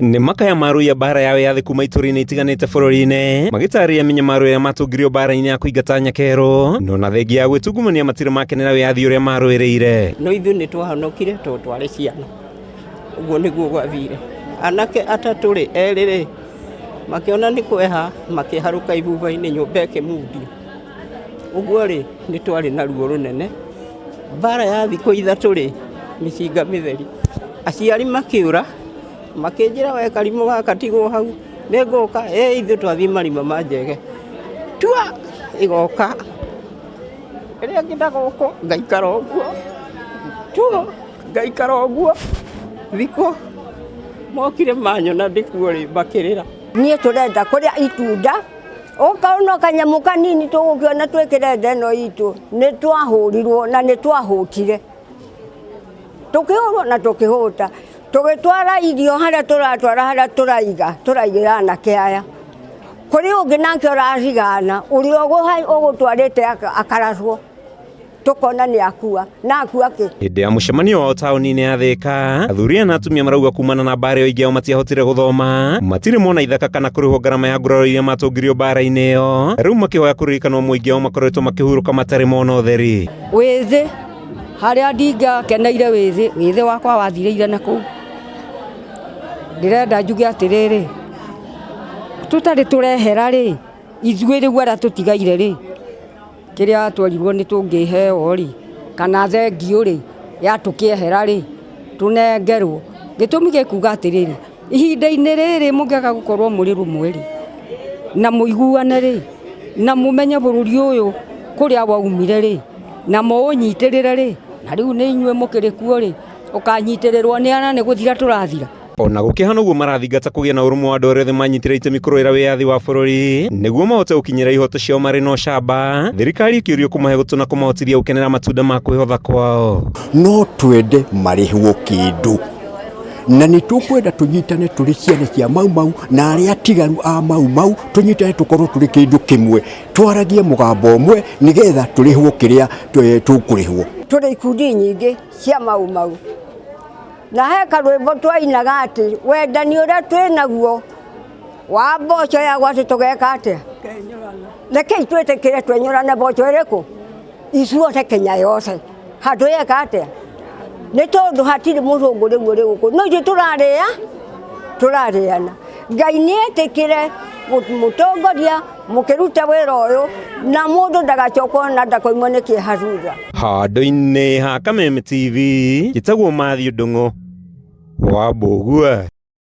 Nĩ makaya maru ya bara yawe yathi kuma ituri-inĩ itiganĩte bũrũri-inĩ magĩtarĩria mĩnyamaro ĩrĩa matũngirio bara-inĩ ya kũingata Nyakero no na thengia ya gwĩtungumania matirĩ makenera wĩyathi ũrĩa marũĩrĩire. No ithuĩ nĩ twahonokire tondũ twarĩ ciana, ũguo nĩguo gwathire. Anake atatũ erĩ makĩona nĩ kweha makĩharũka ibuba-inĩ nyũmba ĩkĩmundio. Ũguo nĩ twarĩ na ruo rũnene. Bara ya thikũ ithatũ mĩcinga mĩtheri, aciari makĩũra makĩnjĩra we Karimũ gaka tigwo hau nĩngũka ithuĩ twathiĩ marima ma Njege tua igoka ĩrĩa ngĩnda gũkũ ngaikara ũguo tuo ngaikara ũguo thikũ mokire manyona ndĩkuo makĩrĩra. Niĩ tũrenda kũrĩa itunda ũkaona kanyamũ kanini tũgũkĩona twĩkĩrenda ĩno itũ nĩ twahũrirwo na nĩ twahũtire tũkĩhũrwo na tũkĩhũta tũgĩtwara irio harĩa tũratwara harĩa tũraigĩra anake aya kũrĩ ũngĩ nake ũrarigana ũrĩa ũgũtwarĩte akaraswo tũkona nĩ akua na akua kĩ. Hĩndĩ ya mũcemanio wao taũni-inĩ ya Thĩka athuri na atumia marauga kumana na bara ĩyo aingĩ ao matiahotire gũthoma matirĩ mona ithaka kana kũrĩhwo ngarama ya nguraro iria matũngirio bara-inĩ ĩyo rĩu makĩhoya kũririkanwo mũingĩ ao makoretwo makĩhurũka matarĩ mona ũtheri. Wĩthĩ harĩa ndingakeneire wĩthĩ wakwa wathirĩire na kũu ndĩrenda njuge atĩrĩrĩ tũtarĩ tũrehera ithuĩ rĩu arĩa tũtigaire kĩrĩa twarirwo nĩ tũngĩheo kana thengio ya tũkĩehera tũnengerwo gĩtũmi gĩkuga atĩrĩrĩ ihinda-inĩ rĩrĩ mũngĩaga gũkorwo mũrĩ rũmwe na mũiguane na mũmenye bũrũri ũyũ kũrĩa waumire na mũũnyitĩrĩre na rĩu nĩ inyuĩ mũkĩrĩ kuo ũkanyitĩrĩrwo nĩ ana nĩ gũthira tũrathira. Ona gũkĩhana ũguo marathingata kũgĩa na ũrũmwe wa andũ arĩa othe manyitĩrĩire itemi kũrũĩra wĩyathi wa bũrũri nĩguo mahote gũkinyĩra ihoto ciao marĩ na ũcamba, thirikari ĩkĩũrio kũmahe gũtũ na kũmahotithia gũkenera matunda ma kwĩhotha kwao. No twende marĩhwo kĩndũ na nĩ tũkwenda tũnyitane tũrĩ ciana cia mau na arĩa atigaru a mau tũnyitane tũkorwo tũrĩ kĩndũ kĩmwe twaragie mũgambo ũmwe nĩgetha tũrĩhwo kĩrĩa tũkũrĩhwo. Tũrĩ ikundi nyingĩ cia mau na he karwĩmbo twainaga atĩ wendani ũrĩa twĩ naguo wa mboco ya gwatĩ tũgeka atĩa rekei twĩtĩkĩre twenyũrane mboco ĩrĩkũ ithuothe Kenya yothe handũ yeka atĩa nĩ tondũ hatirĩ mũthũngũ rĩu ũrĩ gũkũ no ithuĩ tũrarĩana. Ngai nĩ etĩkĩre mũtongoria mũkĩruta wĩra ũyũ na mũndũ ndagacokwo na ndakoimwo nĩ kĩeha thutha. Handũ-inĩ ha Kameme TV gĩtagwo Mathew Ndung'u wa Mbũgua.